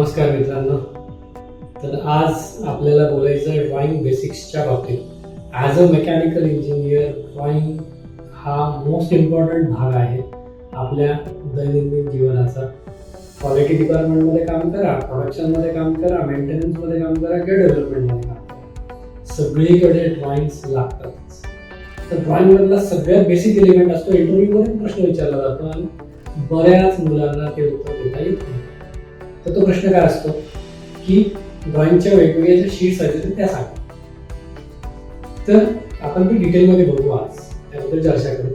नमस्कार मित्रांनो. तर आज आपल्याला बोलायचं आहे ड्रॉइंग बेसिक्सच्या बाबतीत. As a mechanical engineer drawing हा मोस्ट इम्पॉर्टंट भाग आहे आपल्या दैनंदिन जीवनाचा. क्वालिटी डिपार्टमेंटमध्ये काम करा, प्रोडक्शनमध्ये काम करा, मेंटेनन्समध्ये काम करा किंवा डेव्हलपमेंटमध्ये काम करा, सगळीकडे ड्रॉइंग्स लागतातच. तर ड्रॉइंगमधला सगळ्यात बेसिक एलिमेंट असतो. इंटरव्ह्यूमध्ये प्रश्न विचारला जातो आणि बऱ्याच मुलांना ते उत्तर देता येत नाही. तर तो प्रश्न काय असतो की ड्रॉइंगच्या वेगवेगळ्या ज्या शीट्स आहेत त्या सांगा. तर आपण ती डिटेलमध्ये बघू आज, त्याबद्दल चर्चा करू.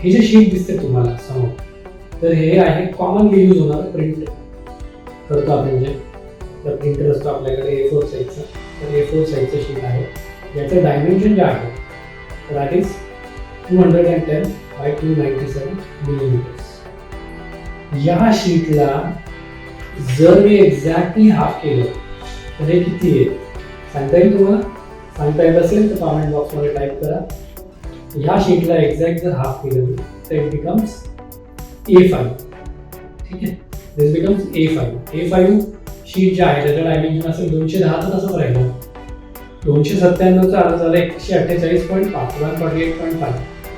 हे जे शीट दिसते तुम्हाला समोर, तर हे आहे कॉमनली यूज होणारं प्रिंट करतो आपण जे. तर प्रिंटर असतो आपल्याकडे A4 साईजचा. तर A4 साईजचं शीट आहे ज्याचं डायमेन्शन जे आहे दॅट इज 210 by 297 मिलीमीटर्स. या शीटला जर मी एक्झॅक्टली हाफ केलं तर हे किती आहे सांगता येईल तुम्हाला? सांगता येत असेल तर कॉमेंट बॉक्समध्ये टाईप करा. या शीटला एक्झॅक्ट जर हाफ केलं तर इट बिकम्स A5. ठीक आहे, दिस बिकम्स A5. A5 शीट जे आहे त्याचं डायमेन्शन असेल 210, तर तसंच राहिलं. 297चं अर्थ झालं 148.5, 148.5.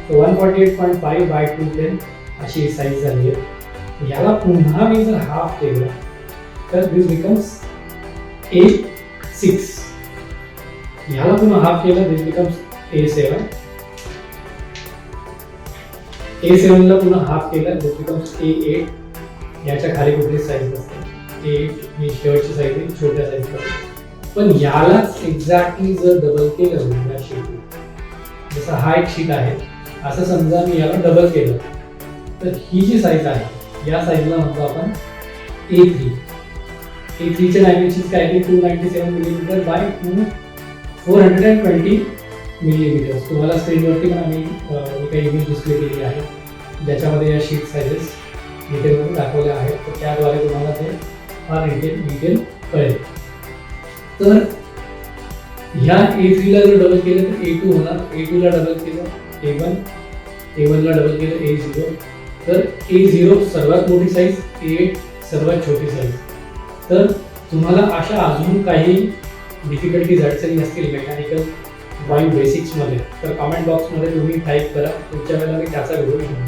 सो 148.5 by 210 अशी साईज झाली आहे. याला पुन्हा मी जर हाफ केलं तर दिस बिकम्स A6. याला पुन्हा हाफ केलं दिस बिकम्स A7. A7 ला पुन्हा हाफ केलं दिस बिकम्स A8. याच्या खाली कुठली साईज नसते. A8 ही शेवटची साईज आहे, छोट्या साईजमध्ये. पण यालाच एक्झॅक्टली जर डबल केलं या शीटला, जसं हा एक शीट आहे असं समजा मी याला डबल केलं, तर ही जी साईज आहे या साईजला म्हणतो आपण A3. A3चे डायमेन्शन्स काय आहे? 297 मिलीमीटर बाय 420 मिलीमीटर्स. तुम्हाला स्क्रीनवरती पण आम्ही काही इमेज डिस्प्ले केली आहे ज्याच्यामध्ये या शीट साईजेस डिटेलमध्ये दाखवल्या आहेत. तर त्याद्वारे तुम्हाला ते फार डिटेल कळेल. तर ह्या A3ला जर डबल केलं तर A2 होणार. A2ला डबल केलं A1, A1ला डबल केलं A0. तर A0 सर्वात मोठी साईज, A8 सर्वात छोटी साईज. तर तुम्हाला अशा अजून काही डिफिकल्टीज अडचणी असतील मेकॅनिकल ड्रॉइंग बेसिक्समध्ये तर कॉमेंट बॉक्समध्ये तुम्ही टाईप करा. पुढच्या वेळेला मी त्याचा व्हिडिओ घेऊन